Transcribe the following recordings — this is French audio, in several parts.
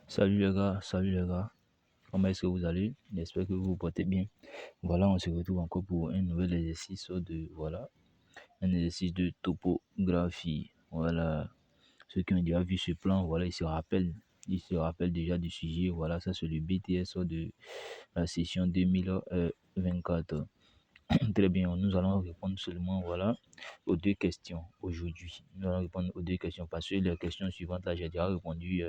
Salut les gars, comment est-ce que vous allez? J'espère que vous vous portez bien. Voilà, on se retrouve encore pour un nouvel exercice un exercice de topographie. Voilà, ceux qui ont déjà vu ce plan, voilà, ils se rappellent déjà du sujet. Voilà, ça c'est le BTS de la session 2024. Très bien, nous allons répondre seulement aux deux questions aujourd'hui. Nous allons répondre aux deux questions parce que les questions suivantes, là, j'ai déjà répondu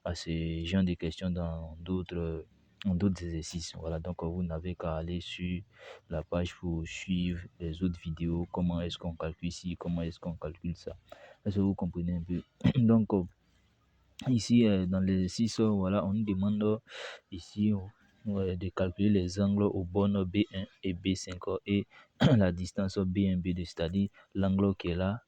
à ces genres de questions dans d'autres exercices. Voilà, donc vous n'avez qu'à aller sur la page pour suivre les autres vidéos. Comment est-ce qu'on calcule ici, comment est-ce qu'on calcule ça. Est-ce que vous comprenez un peu? Donc, ici, dans l'exercice, voilà, on nous demande ici de calculer les angles aux bornes B1 et B5 et la distance B1, B2, c'est-à-dire l'angle qui est là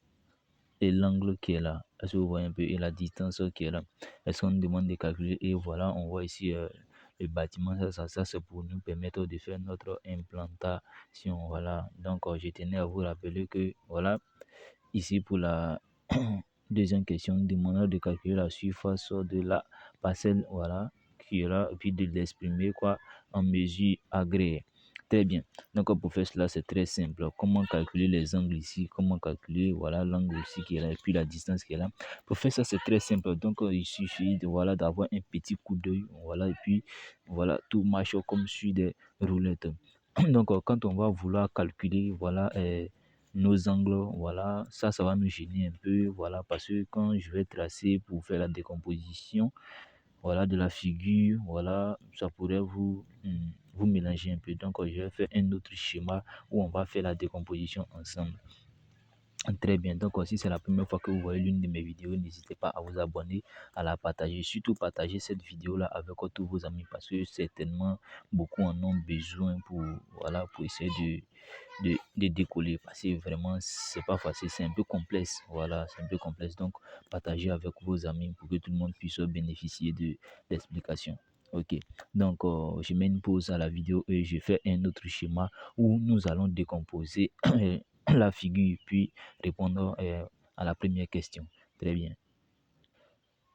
et l'angle qui est là. Est-ce que vous voyez un peu? Et la distance qui est là. Est-ce qu'on nous demande de calculer? Et voilà, on voit ici le bâtiment. Ça c'est pour nous permettre de faire notre implantation. Voilà. Donc, je tenais à vous rappeler que, voilà, ici pour la deuxième question, nous demandons de calculer la surface de la parcelle, voilà, qui est là, et puis de l'exprimer en mesure agréée. Très bien. Donc, pour faire cela, c'est très simple. Comment calculer les angles ici? Comment calculer, voilà, l'angle ici qui est là, et puis la distance qui est là. Pour faire ça, c'est très simple. Donc, il suffit de, voilà, d'avoir un petit coup d'œil, voilà, et puis, voilà, tout marche comme sur des roulettes. Donc, quand on va vouloir calculer, voilà, nos angles, voilà, ça va nous gêner un peu, voilà, parce que quand je vais tracer pour faire la décomposition, voilà, de la figure, voilà, ça pourrait vous mélanger un peu. Donc, je vais faire un autre schéma où on va faire la décomposition ensemble. Très bien, donc si c'est la première fois que vous voyez l'une de mes vidéos, n'hésitez pas à vous abonner, à la partager, surtout partager cette vidéo là avec tous vos amis parce que certainement beaucoup en ont besoin pour essayer de décoller parce que vraiment c'est pas facile, c'est un peu complexe, voilà, c'est un peu complexe, donc partagez avec vos amis pour que tout le monde puisse bénéficier de l'explication. Ok, donc je mets une pause à la vidéo et je fais un autre schéma où nous allons décomposer la figure puis répondre à la première question. Très bien.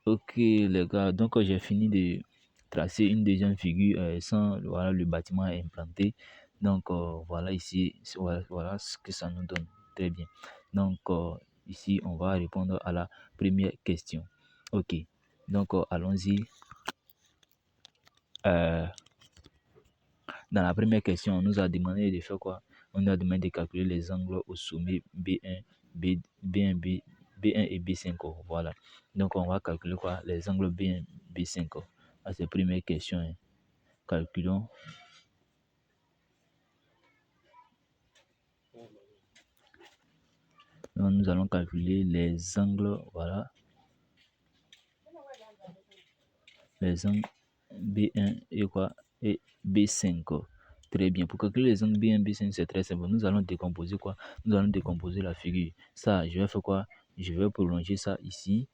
Ok les gars, donc j'ai fini de tracer une deuxième figure sans voilà, le bâtiment est implanté. Donc voilà ici, voilà ce que ça nous donne. Très bien. Donc ici, on va répondre à la première question. Ok. Donc allons-y. Dans la première question, on nous a demandé de faire quoi? On nous a demandé de calculer les angles au sommet B1, B1, B1 et B5. Voilà. Donc, on va calculer quoi? Les angles B1, B5. Ah, c'est la première question. Hein. Calculons. Donc, nous allons calculer les angles. Voilà. Les angles B1 et quoi? Et B5. Très bien. Pour calculer les angles B1, B5, c'est très simple. Nous allons décomposer quoi? Nous allons décomposer la figure. Ça, je vais faire quoi? Je vais prolonger ça ici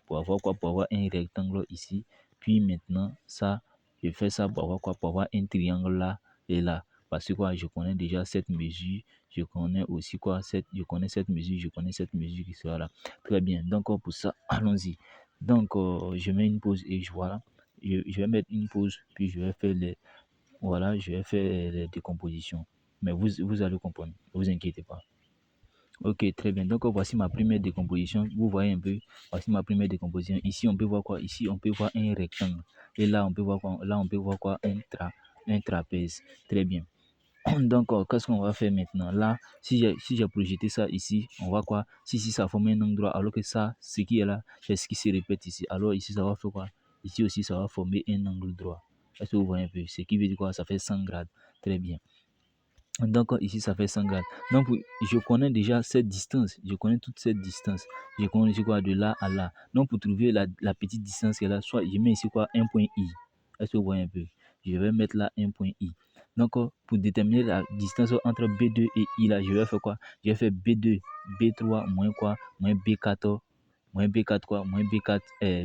pour avoir quoi? Pour avoir un rectangle ici. Puis maintenant, ça, je fais ça pour avoir quoi? Pour avoir un triangle là et là. Parce que quoi? Je connais déjà cette mesure. Je connais aussi quoi? Je connais cette mesure. Je connais cette mesure qui sera là. Très bien. Donc, pour ça, allons-y. Donc, je mets une pause et voilà. Je vais mettre une pause, puis je vais faire les décompositions. Mais vous allez comprendre, ne vous inquiétez pas. Ok, très bien. Donc, voici ma première décomposition. Vous voyez un peu, voici ma première décomposition. Ici, on peut voir quoi? Ici, on peut voir un rectangle. Et là, on peut voir quoi? Là, on peut voir quoi? Un trapèze. Très bien. Donc, qu'est-ce qu'on va faire maintenant? Là, si j'ai projeté ça ici, on voit quoi? Si ça forme un angle droit, alors que ça, ce qui est là, c'est ce qui se répète ici. Alors ici, ça va faire quoi? Ici aussi, ça va former un angle droit. Est-ce que vous voyez un peu? Ce qui veut dire quoi? Ça fait 100 grades. Très bien. Donc, ici, ça fait 100 grades. Donc, je connais déjà cette distance. Je connais toute cette distance. Je connais ici quoi? De là à là. Donc, pour trouver la petite distance qui est là, soit je mets ici quoi? Un point I. Est-ce que vous voyez un peu? Je vais mettre là un point I. Donc, pour déterminer la distance entre B2 et I, là, je vais faire quoi? Je vais faire B2, B3, moins quoi? Moins B4, moins B4 quoi? Moins B4,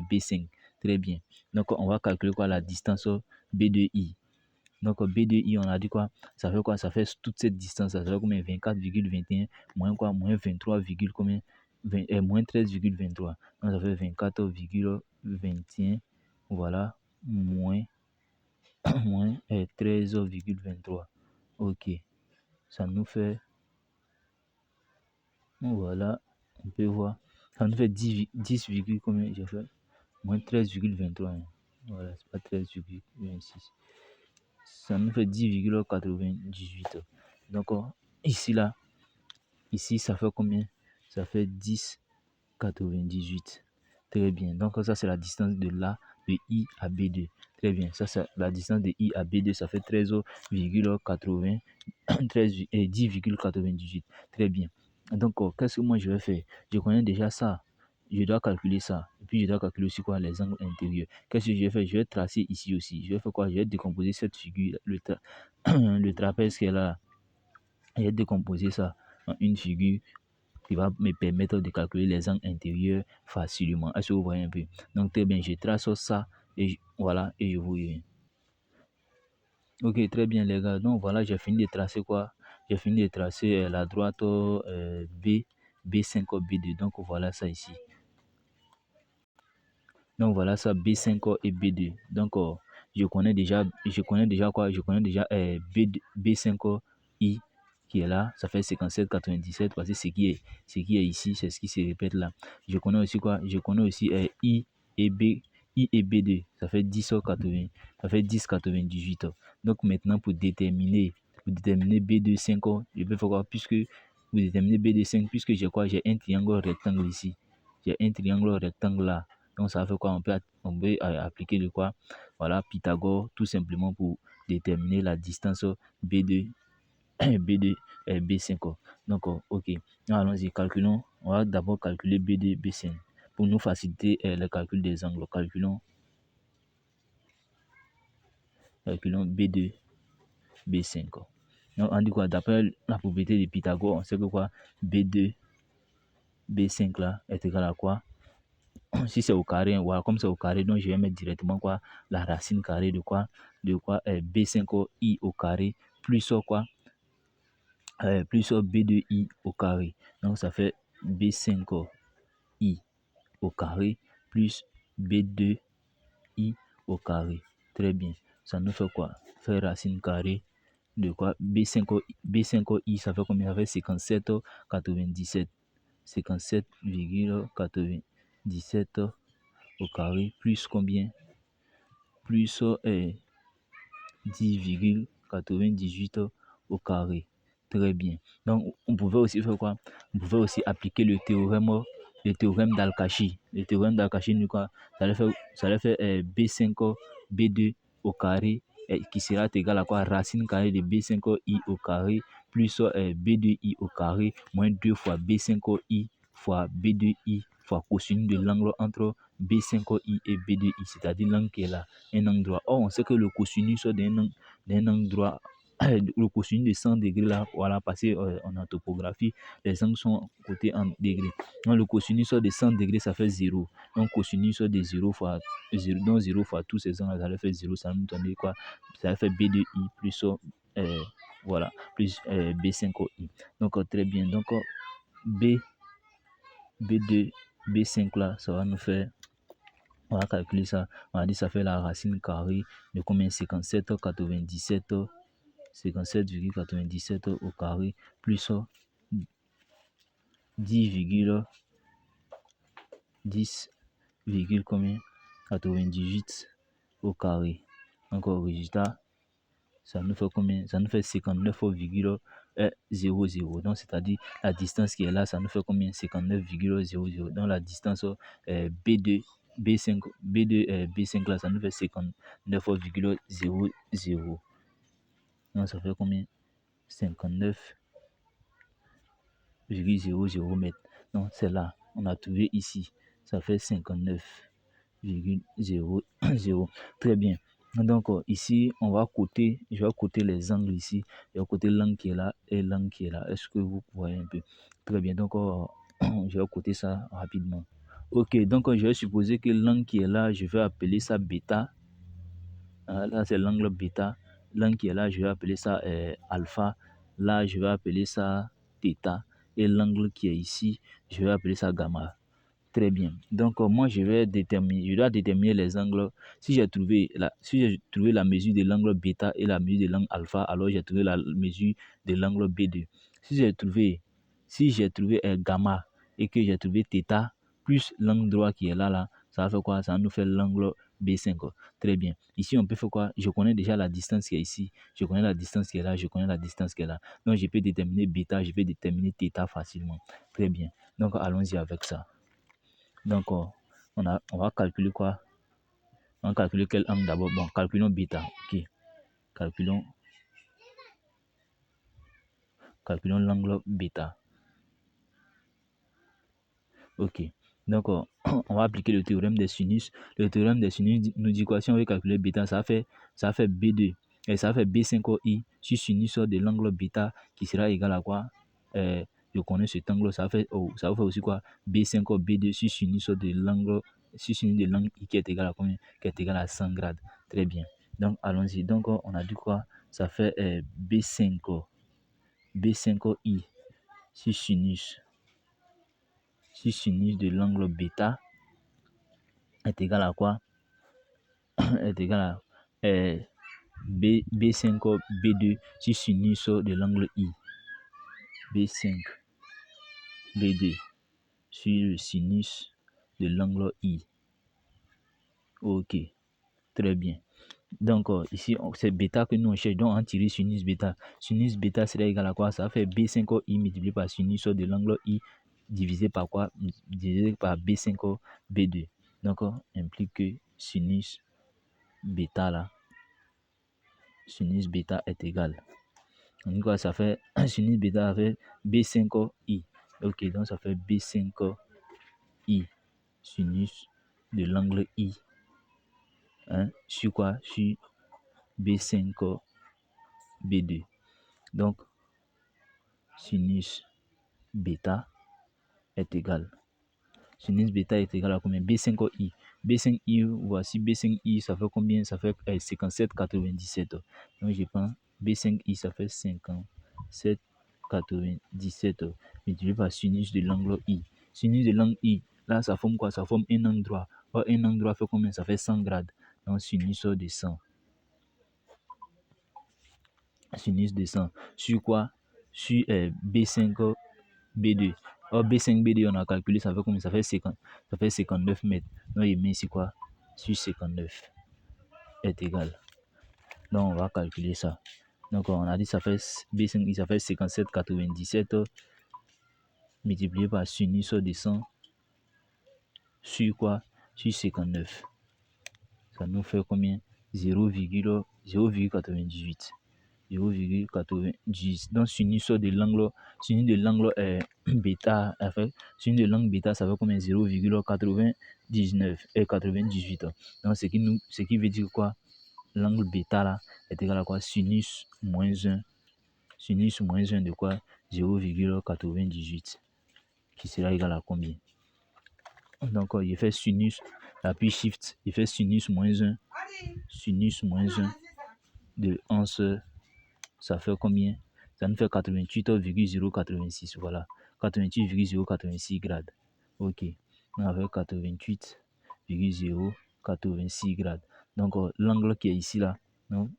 B5. Très bien. Donc, on va calculer quoi? La distance B2I. Donc, B2I, on a dit quoi? Ça fait quoi? Ça fait toute cette distance. Ça fait combien? 24,21 moins quoi? Moins 23, combien? Moins 13,23. Donc, ça fait 24,21 voilà, moins, moins 13,23. Ok, ça nous fait, voilà, on peut voir, ça nous fait 10, combien j'ai fait? Moins 13,23. Voilà, c'est pas 13,26. Ça nous fait 10,98. Donc, ici, là, ici, ça fait combien? Ça fait 10,98. Très bien. Donc, ça, c'est la distance de I à B2. Très bien. Ça, c'est la distance de I à B2. Ça fait 13,80. 10,98. Très bien. Donc, qu'est-ce que moi, je vais faire? Je connais déjà ça. Je dois calculer ça. Et puis, je dois calculer aussi quoi? Les angles intérieurs. Qu'est-ce que je vais faire? Je vais tracer ici aussi. Je vais faire quoi? Je vais décomposer cette figure, le trapèze qui est là. Je vais décomposer ça en une figure qui va me permettre de calculer les angles intérieurs facilement. Est-ce que vous voyez un peu? Donc, très bien, je trace ça et voilà, et je vous reviens. Ok, très bien, les gars. Donc, voilà, j'ai fini de tracer quoi? J'ai fini de tracer la droite B5, B2. Donc, voilà ça ici. Donc, voilà ça, B5 et B2. Donc, je connais déjà quoi? Je connais déjà B5I qui est là. Ça fait 57,97 parce que ce qui est ici, c'est ce qui se répète là. Je connais aussi quoi? Je connais aussi I et B. I et B2, ça fait 10,80. Ça fait 10,98. Donc, maintenant, pour déterminer B2, 5, je peux faire quoi? Puisque vous déterminez B2, 5, puisque j'ai quoi? J'ai un triangle rectangle ici. J'ai un triangle rectangle là. Donc, ça fait quoi? On peut appliquer le quoi? Voilà, Pythagore, tout simplement pour déterminer la distance B2, B2 et B5. Donc, ok. Allons-y, calculons. On va d'abord calculer B2, B5. Pour nous faciliter le calcul des angles, calculons B2, B5. Donc, on dit quoi? D'après la propriété de Pythagore, on sait que quoi? B2, B5 là est égal à quoi? Si c'est au carré, voilà, comme c'est au carré, donc je vais mettre directement quoi? La racine carrée de quoi? B5i au carré plus quoi? Plus B2i au carré. Donc ça fait B5i au carré plus B2i au carré. Très bien. Ça nous fait quoi? Faire racine carrée de quoi? B5i, ça fait combien? Ça fait 57,97. 57,97 au carré plus combien? Plus 10,98 au carré. Très bien. Donc, on pouvait aussi faire quoi? On pouvait aussi appliquer le théorème d'Al-Kashi. Le théorème d'Al-Kashi, quoi? Ça allait faire B5 B2 au carré qui sera égal à quoi? Racine carrée de B5i au carré plus B2i au carré moins 2 fois B5i fois B2i fois cosinus de l'angle entre B5i et B2i, c'est-à-dire l'angle qui est là, un angle droit. Or, on sait que le cosinus d'un angle droit, le cosinus de 100 degrés là, voilà, passé en topographie, les angles sont cotés en degrés. Donc, le cosinus de 100 degrés, ça fait 0. Donc, cosinus de 0 fois 0, donc 0 fois tous ces angles, ça fait 0, ça nous donne quoi? Ça fait B2i plus voilà, plus B5i. Donc, très bien. Donc, B2, B5 là, ça va nous faire, on va calculer ça, on va dire ça fait la racine carrée de combien? 57,97 au carré plus 10, combien? 98 au carré. Donc au résultat, ça nous fait combien? Ça nous fait 59,00. Donc c'est-à-dire la distance qui est là, ça nous fait combien? 59,00. Donc la distance B2, B5, B2, B5 là, ça nous fait 59,00. Donc ça fait combien? 59,00 mètres. Donc c'est là, on a trouvé ici, ça fait 59,00. Très bien. Donc ici, je vais coter les angles ici. Je vais coter l'angle qui est là et l'angle qui est là. Est-ce que vous voyez un peu? Très bien. Donc je vais coter ça rapidement. Ok, donc je vais supposer que l'angle qui est là, je vais appeler ça bêta. Là, c'est l'angle bêta. L'angle qui est là, je vais appeler ça alpha. Là, je vais appeler ça θ. Et l'angle qui est ici, je vais appeler ça gamma. Très bien. Donc, moi, je dois déterminer les angles. Si j'ai trouvé la mesure de l'angle bêta et la mesure de l'angle alpha, alors j'ai trouvé la mesure de l'angle B2. Si j'ai trouvé gamma et que j'ai trouvé θ plus l'angle droit qui est là, ça va faire quoi? Ça va nous faire l'angle B5. Très bien. Ici, on peut faire quoi? Je connais déjà la distance qui est ici. Je connais la distance qui est là. Je connais la distance qui est là. Donc, je peux déterminer bêta. Je peux déterminer θ facilement. Très bien. Donc, allons-y avec ça. Donc, on va calculer quoi? On va calculer quel angle d'abord? Bon, calculons bêta. Ok. Calculons l'angle bêta. Ok. Donc, on va appliquer le théorème des sinus. Le théorème des sinus nous dit quoi? Si on veut calculer bêta, ça fait B2. Et ça fait B5i sur sinus de l'angle bêta qui sera égal à quoi? Je connais cet angle, ça va faire aussi quoi? B5 B2 sur sinus de l'angle I qui est égal à combien? Qui est égal à 100 grades. Très bien. Donc, allons-y. Donc, on a dit quoi? Ça fait B5i sur sinus de l'angle bêta est égal à quoi? Est égal à B5 B2 sur sinus de l'angle I. B5 B2 sur le sinus de l'angle I. Ok, très bien. Donc, ici, c'est bêta que nous on cherche. Donc, on tire sinus bêta. Sinus bêta serait égal à quoi? Ça fait B5I multiplié par sinus de l'angle I divisé par quoi? Divisé par B5 B2. Donc, implique que sinus bêta est égal. On dit quoi? Ça fait sinus bêta avec B5I. Ok, donc ça fait B5I sinus de l'angle I. Sur quoi? Sur B5 B2. Donc, sinus bêta est égal. Sinus bêta est égal à combien? B5i. B5i, voici B5i, ça fait combien? Ça fait 57,97. Donc, je prends B5i, ça fait 57,97 multiplié par sinus de l'angle I. Sinus de l'angle I, là, ça forme quoi? Ça forme un angle droit. Or, un angle droit fait combien? Ça fait 100 grades. Donc, sinus de 100. Sinus de 100. Sur quoi? Sur B5 B2. Or, B5 B2, on a calculé, ça fait combien? Ça fait 59 mètres. Donc, il met ici quoi? Sur 59 est égal. Donc, on va calculer ça. Donc, on a dit ça fait B5, ça fait 57,97 multiplié par sinus de 100 sur quoi? Sur 59. Ça nous fait combien? 0,98. 0,90. Donc, sinus de l'angle bêta, sinus de l'angle bêta, ça fait combien? 0,99 et 98. Donc, ce qui veut dire quoi? L'angle bêta là est égal à quoi? Sinus moins 1. Sinus moins 1 de quoi? 0,98. Qui sera égal à combien? Donc, il fait sinus, appuie shift, il fait sinus moins 1. Sinus moins 1 de 11. Ça fait combien? Ça nous fait 88,086. Voilà. 88,086 grades. Ok. On avait 88,086 grades. Donc, l'angle qui est ici, là, non?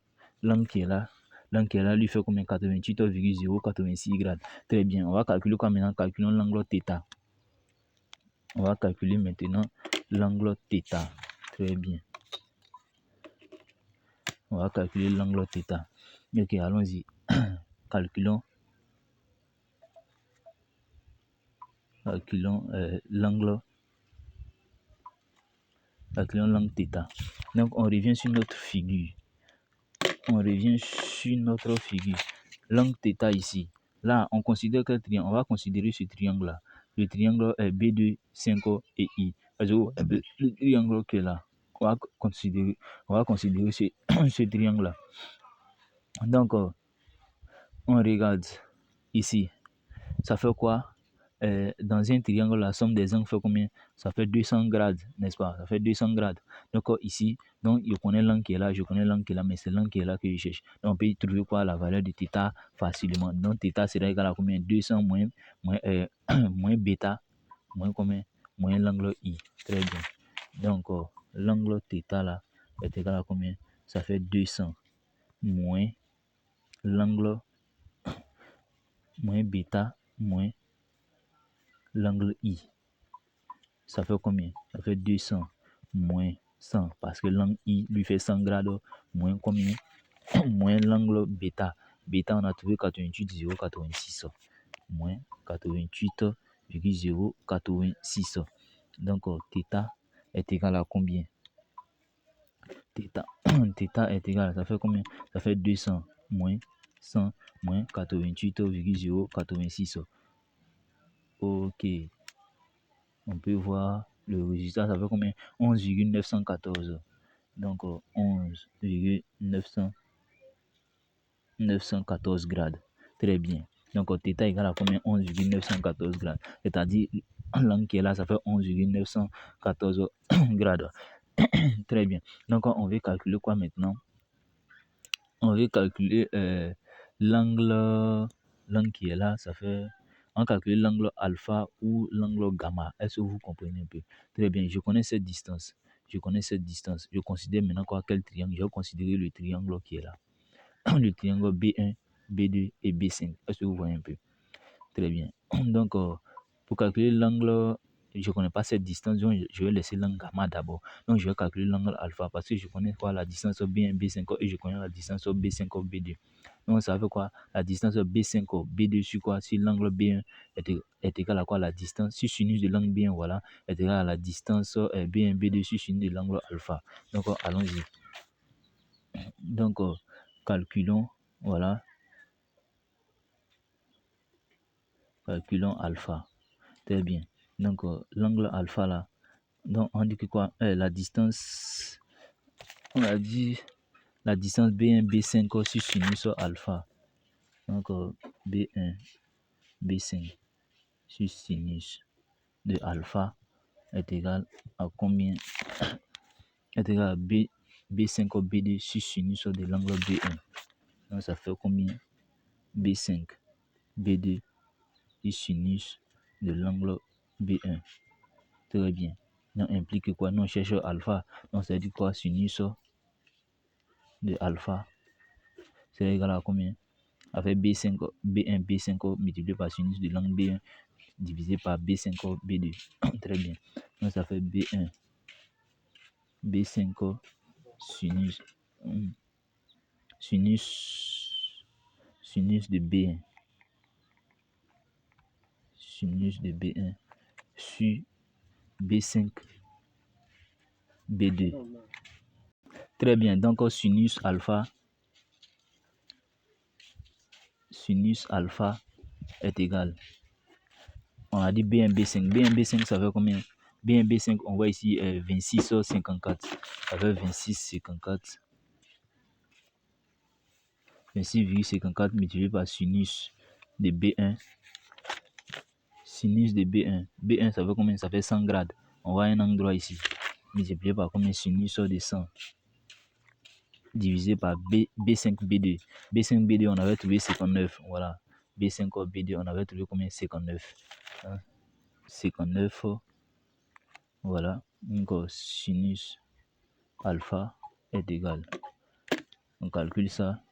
L'angle qui est là, lui fait combien? 88,086 grades. Très bien. On va calculer quoi maintenant? Calculons l'angle θ. On va calculer maintenant l'angle θ. Très bien. On va calculer l'angle θ. Ok, allons-y. Calculons l'angle θ. Donc, on revient sur notre figure. L'angle θ ici. Là, on considère quel triangle? On va considérer ce triangle-là. Le triangle est B2, 5 et I. Le triangle qui est là. On va considérer ce triangle-là. Donc, on regarde ici. Ça fait quoi? Dans un triangle, la somme des angles fait combien? Ça fait 200 grades, n'est-ce pas? Ça fait 200 grades. Donc, ici, je connais l'angle qui est là, mais c'est l'angle qui est là que je cherche. Donc, on peut y trouver quoi? La valeur de θ facilement. Donc, θ sera égal à combien? 200 moins bêta, moins combien? moins l'angle I. Très bien. Donc, l'angle θ là est égal à combien? Ça fait 200 moins l'angle moins bêta moins l'angle I. Ça fait combien? Ça fait 200 moins 100 parce que l'angle I lui fait 100 grades moins combien? Moins l'angle bêta. Bêta, on a trouvé 88,086 moins 88,086. Donc, θ est égal à combien? Θ est égal, ça fait combien? Ça fait 200 moins 100 moins 88,086. Ok. On peut voir le résultat, ça fait combien? 11,914. Donc, 11,914 grades. Très bien. Donc, θ égale à combien? 11,914 grades. C'est-à-dire, l'angle qui est là, ça fait 11,914 grades. Très bien. Donc, on veut calculer quoi maintenant? On veut calculer l'angle qui est là, ça fait... On calcule l'angle alpha ou l'angle gamma. Est-ce que vous comprenez un peu? Très bien, je connais cette distance. Je considère maintenant quoi? Quel triangle? Je vais considérer le triangle qui est là. Le triangle B1, B2 et B5. Est-ce que vous voyez un peu? Très bien. Donc, pour calculer l'angle, je ne connais pas cette distance, donc je vais laisser l'angle gamma d'abord. Donc, je vais calculer l'angle alpha parce que je connais quoi? La distance B1, B5 et je connais la distance B5, B2. Donc, ça fait quoi? La distance B5, B2 sur quoi? Si l'angle B1 est égal à quoi? La distance, si sinus de l'angle B1, voilà, est égal à la distance B1, B2 sur sinus de l'angle alpha. Donc, allons-y. Donc, calculons, voilà. Calculons alpha. Très bien. Donc, l'angle alpha là, donc on dit que quoi? La distance, on a dit la distance B1, B5 sur sinus alpha. Donc, B1, B5 sur sinus de alpha est égal à combien? Est égal à B5, B2 sur sinus de l'angle B1. Donc, ça fait combien? B5, B2 sur sinus de l'angle B1. Très bien. Donc, implique quoi? Nous cherchons alpha. Donc, ça dit quoi? Sinus de alpha, c'est égal à combien? Avec B1, B5 multiplié par sinus de l'angle B1 divisé par B5, B2. Très bien. Donc, ça fait B1, B5 sinus, sinus de B1. Sinus de B1 sur B5, B2. Très bien. Donc, sinus alpha est égal. On a dit B1, B5. B1, B5, ça fait combien? B1, B5, on voit ici 26,54. Ça fait 26,54. 26,54 multiplié par sinus de B1. Sinus de B1. B1, ça fait combien? Ça fait 100 grades. On voit un angle droit ici. Multiplié par combien? Sinus de 100. Divisé par B5, B2. B5, B2, on avait trouvé 59. Voilà. B5, B2, on avait trouvé combien? 59. 59. Voilà. Donc, sinus alpha est égal. On calcule ça.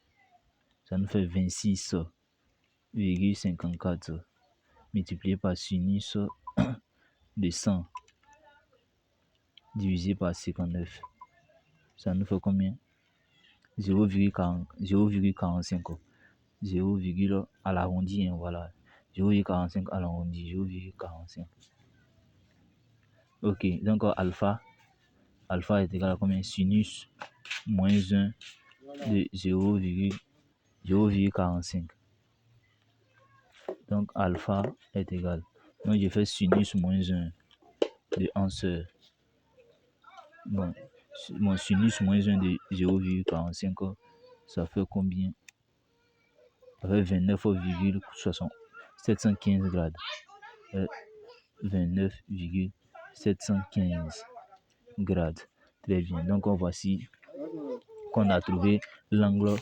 Ça nous fait 26,54 multiplié par sinus de 100 divisé par 59. Ça nous fait combien? 0,45. 0, à l'arrondi, hein, voilà. 0,45 à l'arrondi, 0,45. Ok, donc alpha est égal à combien? Sinus moins 1 de 0,45. Donc alpha est égal. Donc je fais sinus moins 1 de 1 sœur. Bon, mon sinus moins 1 de 0,45, ça fait combien? Ça fait 29,715 grades. 29,715 grades. Très bien. Donc voici qu'on a trouvé l'angle.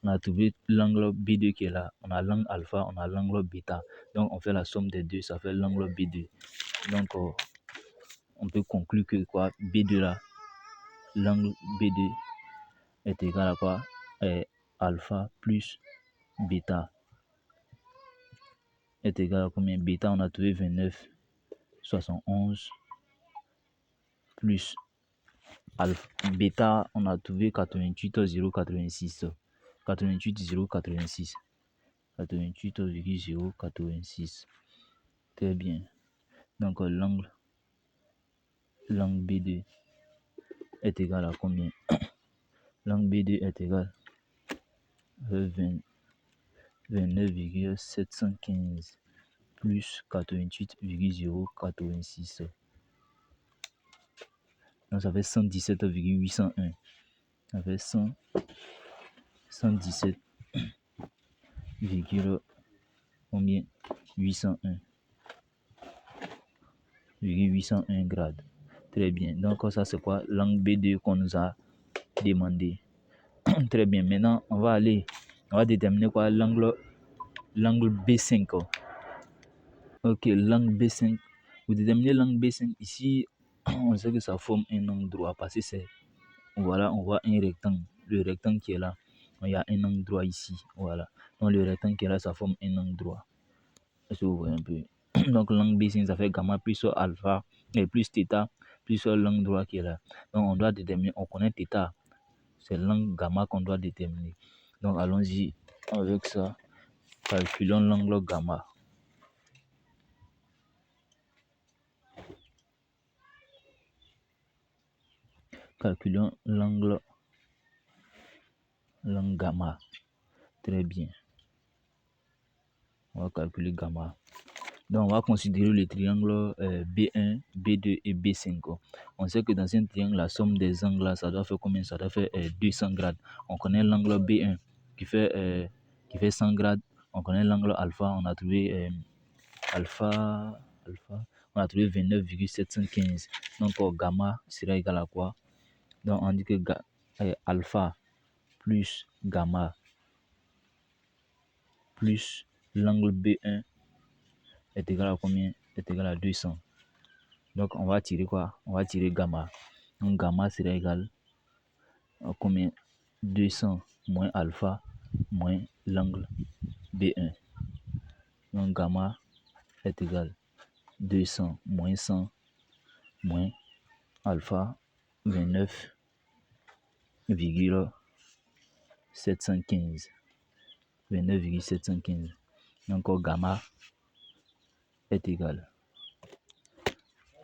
On a trouvé l'angle B2 qui est là. On a l'angle alpha, on a l'angle bêta. Donc on fait la somme des deux, ça fait l'angle B2. Donc, on peut conclure que quoi, B2 là, l'angle B2 est égal à quoi? Alpha plus bêta est égal à combien? Bêta, on a trouvé 29, 71 plus alpha. Bêta, on a trouvé 88, 0,86. 88, 0,86. 88,086. Très bien. Donc, l'angle B2 est égal à combien? L'angle B2 est égal à 29,715 plus 88,086. Donc, ça fait 117,801. Ça fait 117, combien? 801 grades. Très bien. Donc, ça, c'est quoi? L'angle B2 qu'on nous a demandé. Très bien. Maintenant, on va déterminer quoi? L'angle B5. Ok, l'angle B5. Vous déterminez l'angle B5. Ici, on sait que ça forme un angle droit parce que c'est, voilà, on voit un rectangle. Le rectangle qui est là, il y a un angle droit ici. Voilà. Donc, le rectangle qui est là, ça forme un angle droit. Est-ce que vous voyez un peu? Donc, l'angle B5, ça fait gamma plus alpha et plus θ plus l'angle droit qui est là. Donc, on doit déterminer, on connaît θ. C'est l'angle gamma qu'on doit déterminer. Donc, allons-y avec ça. Calculons l'angle gamma. Calculons l'angle gamma. Très bien. On va calculer gamma. Donc, on va considérer le triangle B1, B2 et B5. On sait que dans un triangle, la somme des angles, ça doit faire combien? Ça doit faire 200 grades. On connaît l'angle B1 qui fait 100 grades. On connaît l'angle alpha. On a trouvé alpha. On a trouvé 29,715. Donc, gamma sera égal à quoi? Donc, on dit que alpha plus gamma plus l'angle B1 est égal à combien? Est égal à 200. Donc, on va tirer quoi? On va tirer gamma. Donc, gamma sera égal à combien? 200 moins alpha moins l'angle B1. Donc, gamma est égal 200 moins 100 moins alpha 29,715. 29,715. Donc, gamma est égal.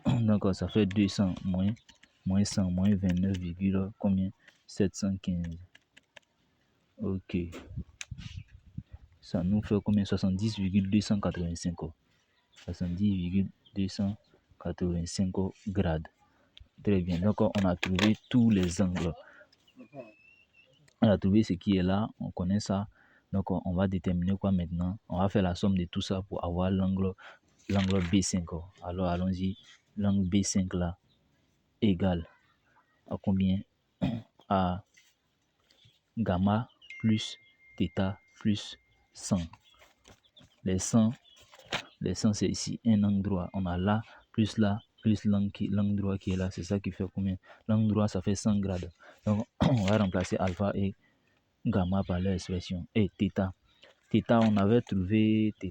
Donc, ça fait 200 moins 100 moins 29, combien? 715. Ok. Ça nous fait combien? 70,285. 70,285 grades. Très bien. Donc, on a trouvé tous les angles. On a trouvé ce qui est là. On connaît ça. Donc, on va déterminer quoi maintenant? On va faire la somme de tout ça pour avoir l'angle B5. Alors, allons-y. L'angle B5 là égale à combien? À gamma plus θ plus 100. Les 100 c'est ici un angle droit. On a là plus l'angle droit qui est là. C'est ça qui fait combien? L'angle droit, ça fait 100 grades. Donc, on va remplacer alpha et gamma par l'expression. Et θ. θ, on avait trouvé θ.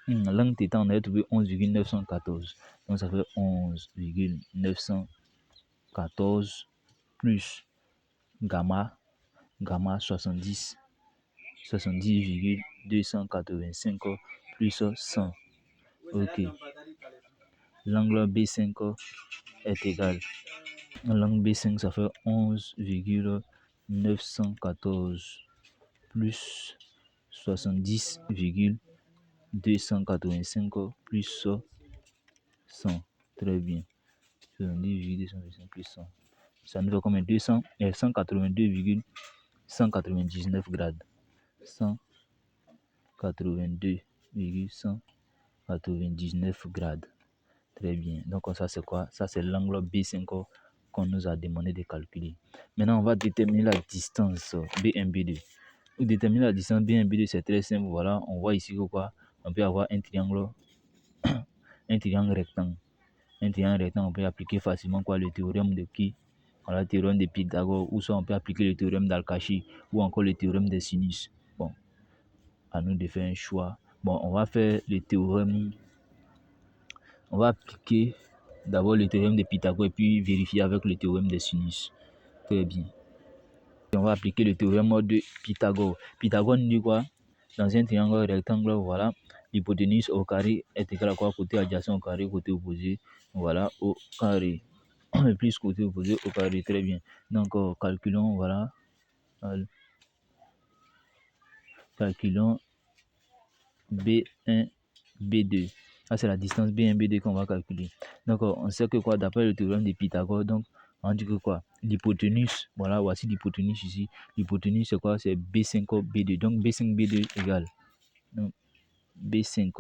L'angle θ, on avait trouvé 11,914. Donc, ça fait 11,914 plus gamma 70,285 plus 100. Ok. L'angle B5 est égal. L'angle B5, ça fait 11,914 plus 70,285 plus 100. Très bien. 70,285 plus 100. Ça nous fait combien? 200 et 182,199 grades. 182,199 grades. Très bien. Donc, ça, c'est quoi? Ça, c'est l'angle B5 qu'on nous a demandé de calculer. Maintenant, on va déterminer la distance B1, B2. Pour déterminer la distance B1, B2, c'est très simple. Voilà, on voit ici que quoi? on peut avoir un triangle rectangle. Un triangle rectangle, on peut appliquer facilement quoi, le théorème de qui? Le théorème de Pythagore, ou soit on peut appliquer le théorème d'Al-Kashi, ou encore le théorème des sinus. Bon, à nous de faire un choix. Bon, on va faire le théorème. On va appliquer d'abord le théorème de Pythagore et puis vérifier avec le théorème des sinus. Très bien. Et on va appliquer le théorème de Pythagore. Pythagore nous dit quoi? Dans un triangle rectangle, voilà, l'hypoténuse au carré est égale à quoi? Côté adjacent au carré, côté opposé, voilà, au carré. Plus côté opposé au carré, très bien. Donc, calculons, voilà. Calculons B1, B2. Ça, c'est la distance B1, B2 qu'on va calculer. Donc, on sait que quoi, d'après le théorème de Pythagore, donc, on dit que quoi, l'hypoténuse, voilà, voici l'hypoténuse ici. L'hypoténuse, c'est quoi? C'est B5, B2. Donc, B5, B2 égale. Donc, B5,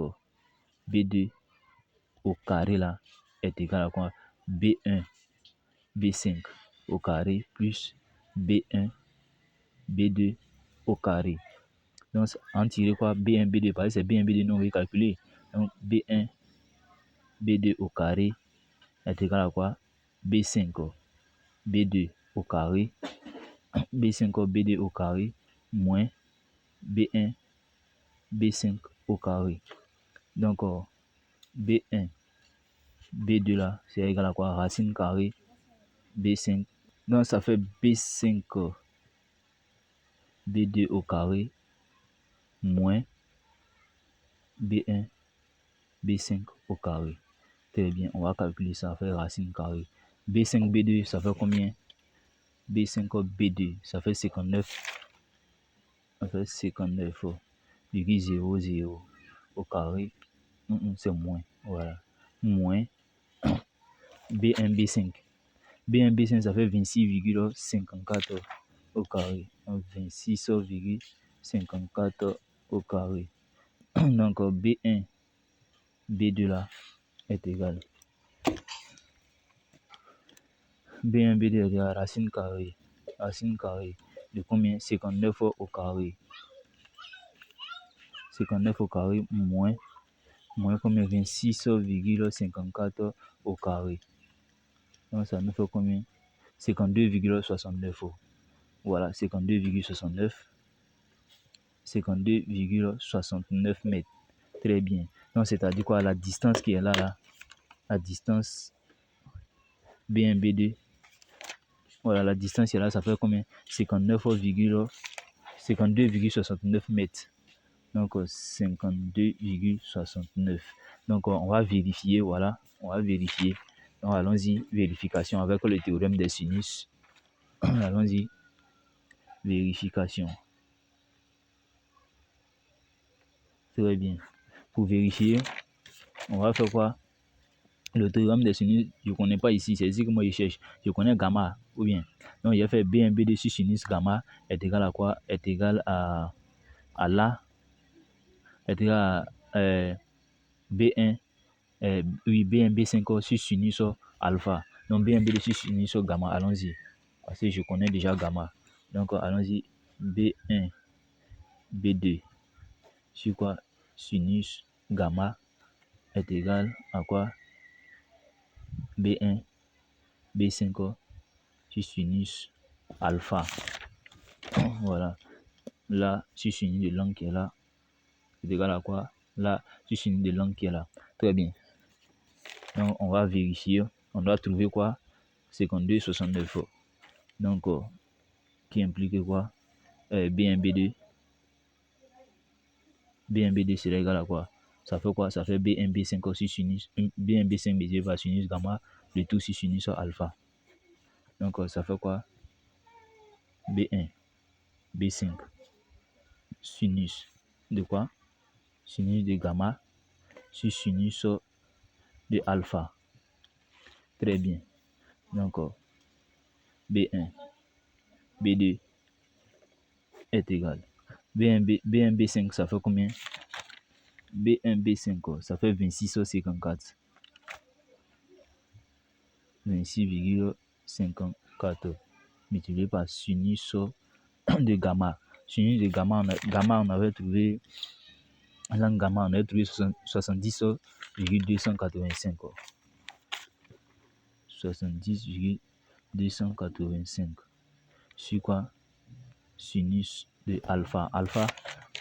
B2 au carré, là, est égal à quoi? B1, B5 au carré plus B1, B2 au carré. Donc, en tirer quoi? B1, B2, parce que c'est B1, B2, nous on veut calculer. Donc, B1, B2 au carré est égal à quoi? B5, B2 au carré, B5, B2 au carré, moins B1, B5 au carré. Donc, B1, B2 là, c'est égal à quoi? Racine carrée, B5. Donc, ça fait B5, B2 au carré, moins B1, B5 au carré. Très bien, on va calculer ça, fait racine carrée. B5, B2, ça fait combien? B5, B2, ça fait 59. Ça fait 59,00 au carré. C'est moins, voilà. Moins B1, B5. B1, B5, ça fait 26,54 au carré. Donc, 26,54 au carré. Donc, B1, B2 là est égal. B1, B2 est égal à racine carrée. Racine carrée de combien? 59 au carré. 59 au carré moins combien? 26,54 au carré. Donc, ça nous fait combien? 52,69. Voilà, 52,69. 52,69 mètres. Très bien. Donc, c'est-à-dire quoi? La distance qui est là, la distance B1, B2. Voilà, la distance qui est là, ça fait combien? 52,69 mètres. Donc, 52,69. Donc, on va vérifier, voilà. On va vérifier. Donc, allons-y, vérification avec le théorème des sinus. Allons-y, vérification. Très bien. Pour vérifier, on va faire quoi? Le théorème des sinus, je ne connais pas ici, c'est ici que moi je cherche. Je connais gamma, ou bien. Donc, il a fait B1, B2 sur sinus gamma est égal à quoi? Est égal à là, est égal à B1, oui, B1, B5 sur sinus alpha. Donc, B1, B2 sur sinus gamma, allons-y. Parce que je connais déjà gamma. Donc, allons-y, B1, B2 sur quoi? Sinus gamma est égal à quoi? B1, B5 sur sinus alpha. Voilà. Là, sur sinus de l'angle qui est là, c'est égal à quoi? Là, sur sinus de l'angle qui est là. Très bien. Donc, on va vérifier. On doit trouver quoi? 52,69. Donc, qui implique quoi? B1, B2. B1, B2, c'est égal à quoi? Ça fait quoi? Ça fait B1, B5 sur sinus. B1, B5, B2 par sinus gamma, le tout sur sinus alpha. Donc, ça fait quoi? B1, B5, sinus de quoi? Sinus de gamma sur sinus de alpha. Très bien. Donc, B1, B2 est égal. B1, B5, ça fait combien? B1, B5, ça fait 26,54. 26,54 multiplié par sinus de gamma. Sinus de gamma, on avait trouvé Là, gamma, on a trouvé 70,285. 70,285. Sur quoi? Sinus de alpha.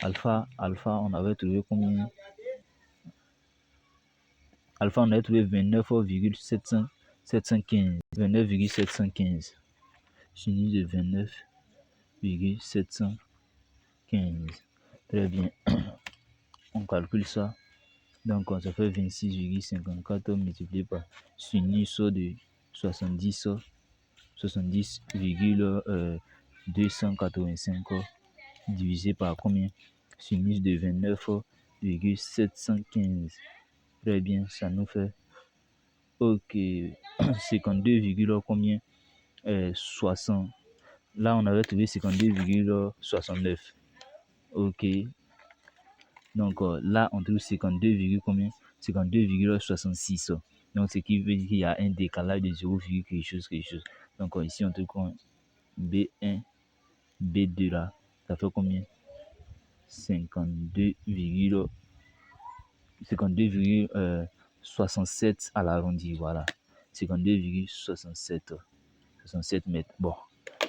Alpha, on avait trouvé combien? Alpha, on avait trouvé 29,715. 29,715. Sinus de 29,715. Très bien. On calcule ça. Donc, ça fait 26,54 multiplié par sinus de 70,285 divisé par combien? Sinus de 29,715. Très bien, ça nous fait ok 52, combien? 60. Là, on avait trouvé 52,69. Ok. Donc là, on trouve 52, combien? 52,66. Donc, ce qui veut dire qu'il y a un décalage de 0, quelque chose. Donc, ici, on trouve quoi? B1, B2 là, ça fait combien? 52,67 à l'arrondi, voilà. 52,67 mètres. Bon,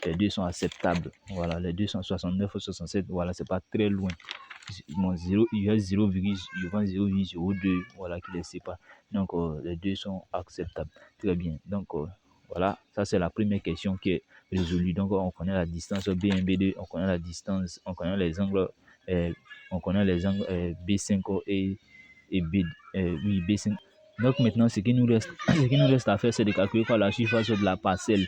les deux sont acceptables. Voilà, les deux sont 69 ou 67. Voilà, c'est pas très loin. Bon, 0, il y a 0,02, voilà, qui les sépare. Donc, les deux sont acceptables. Très bien. Donc, voilà, ça c'est la première question qui est résolue. Donc, on connaît la distance B1, B2, on connaît la distance, on connaît les angles, B5 et B, oui, B5. Donc, maintenant, ce qui nous reste à faire, c'est de calculer quoi la surface de la parcelle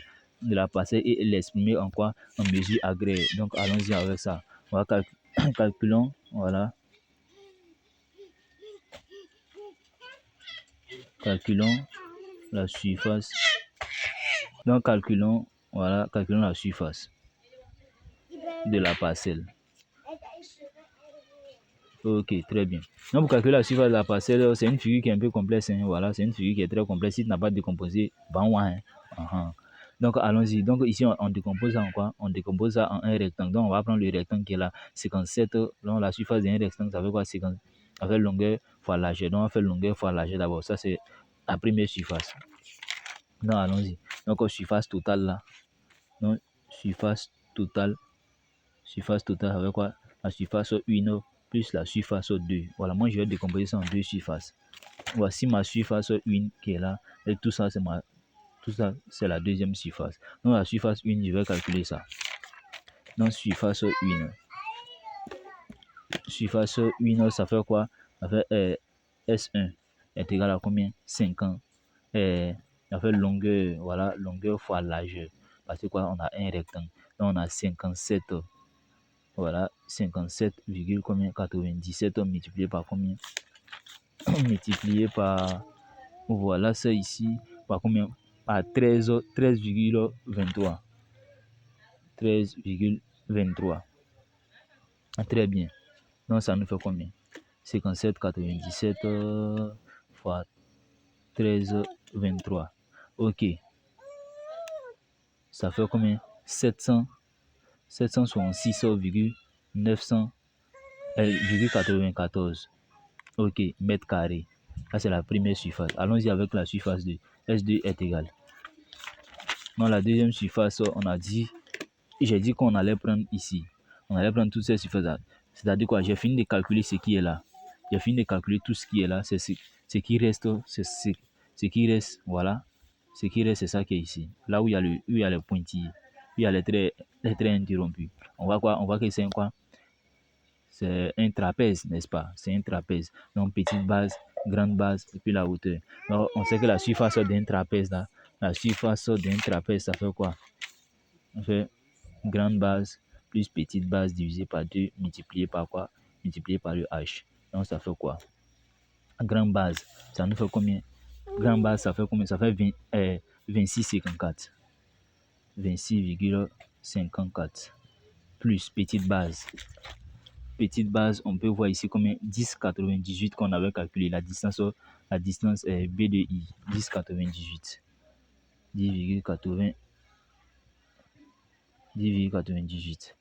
et l'exprimer en quoi? En mesure agréée. Donc, allons-y avec ça. On va calculons, voilà. Calculons la surface. Donc, calculons la surface de la parcelle. Ok, très bien. Donc, pour calculer la surface de la parcelle, c'est une figure qui est un peu complexe. Hein, voilà, c'est une figure qui est très complexe. Si tu n'as pas décomposé, donc, allons-y. Donc, ici, on décompose ça en quoi? On décompose ça en un rectangle. Donc, on va prendre le rectangle qui est là, 57. Donc, la surface d'un rectangle, ça fait quoi? 50. Ça fait longueur fois largeur. Donc, on fait longueur fois largeur d'abord. Ça, c'est la première surface. Donc, allons-y. Donc, surface totale là. Donc, surface totale, ça veut quoi? La surface 1 plus la surface 2. Voilà, moi, je vais décomposer ça en deux surfaces. Voici ma surface 1 qui est là. Et tout ça, c'est la deuxième surface. Donc, la surface 1, je vais calculer ça. Donc, surface 1. Surface 1, ça fait quoi? Ça fait S1 est égal à combien? 50. Ça fait longueur, voilà, longueur fois largeur. Parce que quoi? On a un rectangle. Donc, on a 57. Voilà, 57,97 multiplié par combien? Multiplié par, voilà, c'est ici, par combien? Par 13,23. 13,23. Très bien. Donc, ça nous fait combien? 57,97 fois 13,23. Ok. Ça fait combien? 766,900,94. Ok, mètre carré. Ça, c'est la première surface. Allons-y avec la surface 2. S2 est égal. Dans la deuxième surface, on a dit, j'ai dit qu'on allait prendre ici. On allait prendre toutes ces surfaces-là. C'est-à-dire quoi? J'ai fini de calculer ce qui est là. J'ai fini de calculer tout ce qui est là. C'est ce qui reste, ce qui reste, voilà. Ce qui reste, c'est ça qui est ici. Là où il y a le pointillé, où il y a les traits interrompus. On voit quoi? On voit que c'est quoi? C'est un trapèze, n'est-ce pas? C'est un trapèze. Donc, petite base, grande base, et puis la hauteur. Donc, on sait que la surface d'un trapèze, là, la surface d'un trapèze, ça fait quoi? On fait grande base plus petite base divisé par 2, multiplié par quoi? Multiplié par le h. Donc, ça fait quoi? Grande base, ça nous fait combien? Grande base, ça fait combien? Ça fait 26,54. 26,54. Plus petite base. Petite base, on peut voir ici combien? 10,98 qu'on avait calculé. La distance est B de I. 10,98. 10,98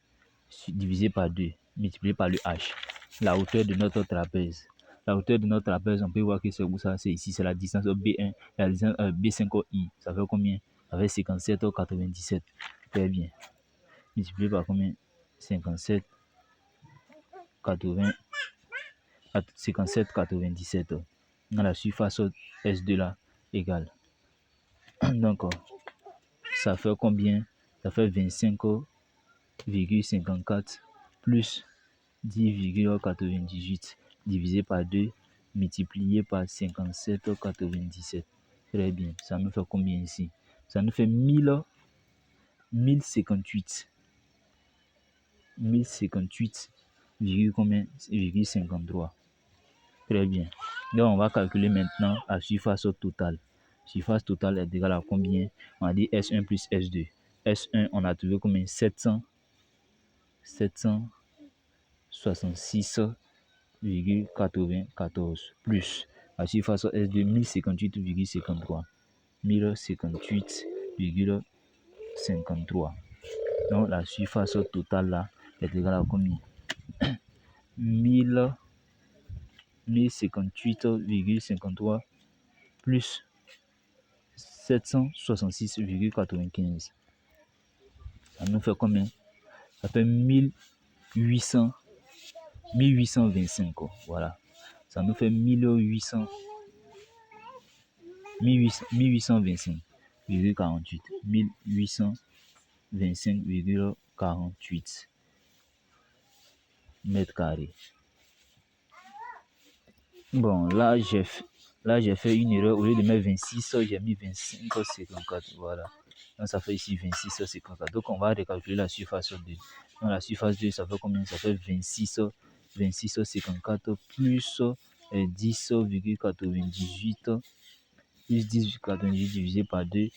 divisé par 2, multiplié par le H. la hauteur de notre trapèze. La hauteur de notre trapèze, on peut voir que c'est où ça, c'est ici, c'est la distance B1, la distance B5I. Ça fait combien? Ça fait 57,97. Très bien. Multiplié par combien? 57, 80, 57,97. Dans la surface S2 là, égale. Donc, ça fait combien? Ça fait 25,54 plus 10,98 divisé par 2 multiplié par 57,97. Très bien. Ça nous fait combien ici? Ça nous fait 1058. 1058, combien? 53. Très bien. Donc, on va calculer maintenant la surface totale. Surface totale est égale à combien? On a dit S1 plus S2. S1, on a trouvé combien? 766,94 plus la surface S2, 1058,53. 1058,53. Donc, la surface totale là est égale à combien? 1058,53 plus 766,95. Ça nous fait combien? Ça fait 1825. Voilà. Ça nous fait 1825,48. 1825,48 mètres carrés. Bon, là j'ai fait une erreur. Au lieu de mettre 26, j'ai mis 25,54. Voilà. Donc ça fait ici 26,54. Donc on va recalculer la surface 2. Donc la surface 2, ça fait combien? Ça fait 26,54 plus 10,98 plus 10,98 divisé par 2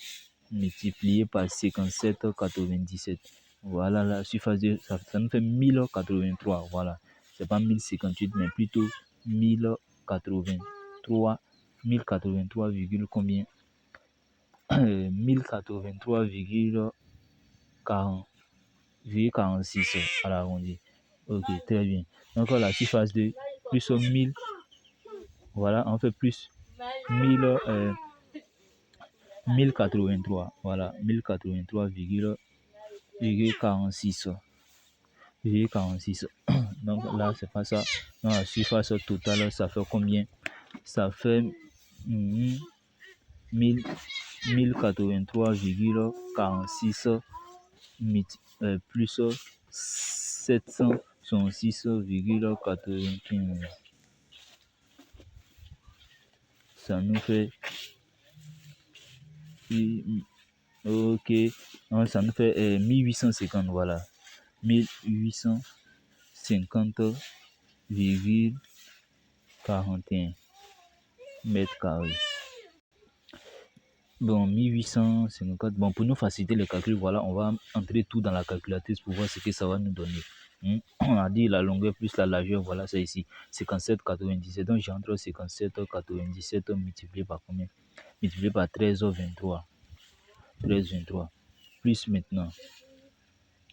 multiplié par 57,97. Voilà, la surface 2, ça nous fait 1083. Voilà. C'est pas 1058, mais plutôt 1083. 1083, combien? 1083,46 à l'arrondi. Ok, très bien. Donc la surface 2 plus 1000. Voilà, on fait plus 1083. Voilà, 1083,46. Donc là, c'est pas ça. Donc la surface totale, ça fait combien? Ça fait 1083,46 plus 766,95. Ça nous fait... Ok. Donc, ça nous fait 1850. Voilà. 1850,41 mètres carrés. Bon, 1854. Bon, pour nous faciliter les calculs, voilà, on va entrer tout dans la calculatrice pour voir ce que ça va nous donner. On a dit la longueur plus la largeur, voilà, c'est ici. 57,97. Donc, j'entre 57,97 multiplié par combien? Multiplié par 13,23. 13,23. Plus maintenant.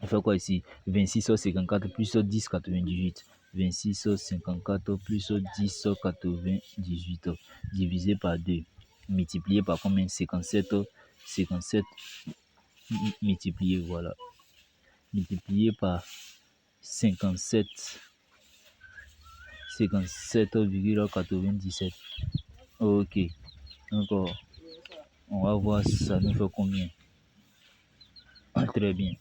On fait quoi ici? 26,54 plus 10,98. 26,54 plus 10,98 divisé par 2. Multiplié par combien? 57 multiplié, voilà. Multiplié par 57,97. Ok. Donc, on va voir ça nous fait combien. Très bien.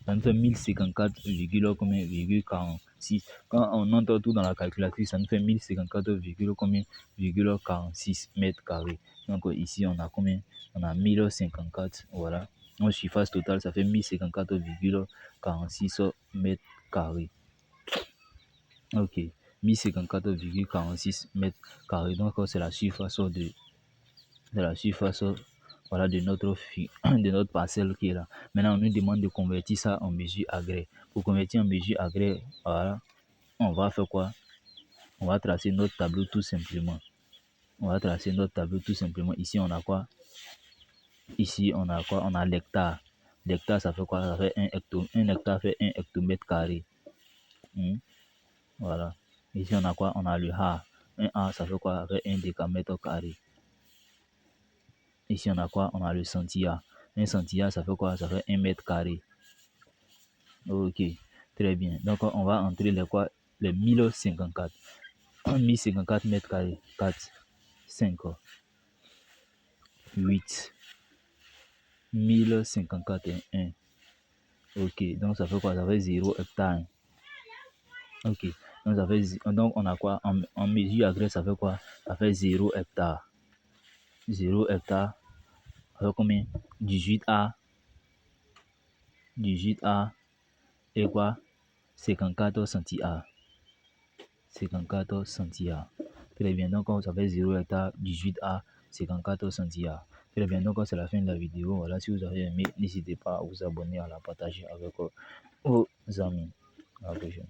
Ça nous fait 1054,46. Quand on entre tout dans la calculatrice, ça nous fait 1054,46 mètres carrés. Donc ici, on a combien? On a 1054. Voilà. Donc surface totale, ça fait 1054,46 mètres carrés. Ok. 1054,46 mètres carrés. Donc c'est la surface de la surface, voilà, de notre parcelle qui est là. Maintenant, on nous demande de convertir ça en mesure agrès. Pour convertir en mesure agrès, voilà, on va faire quoi? On va tracer notre tableau tout simplement. Ici, on a quoi? On a l'hectare. L'hectare, ça fait quoi? Ça fait 1 hectare. 1 hectare fait 1 hectomètre carré. Voilà. Ici, on a quoi? On a le A. Un A, ça fait quoi? Avec 1 décamètre carré. Ici, on a quoi? On a le centilla. Un centilla, ça fait quoi? Ça fait 1 mètre carré. Ok, très bien. Donc, on va entrer les quoi? Les 1054. 1054 mètres carrés. 4, 5, 8, 1054 et 1. Ok, donc ça fait quoi? Ça fait 0 hectare. Ok, donc, donc on a quoi? En mesure agrès, ça fait quoi? Ça fait 0 hectare. 0 hectare, ça fait combien? 18 A. 18 A et quoi? 54 centi-A. 54 centi-A. Très bien, donc ça fait 0 hectare, 18 A, 54 centi-A. Très bien, donc c'est la fin de la vidéo. Voilà, si vous avez aimé, n'hésitez pas à vous abonner, à la partager avec vos amis. À la prochaine.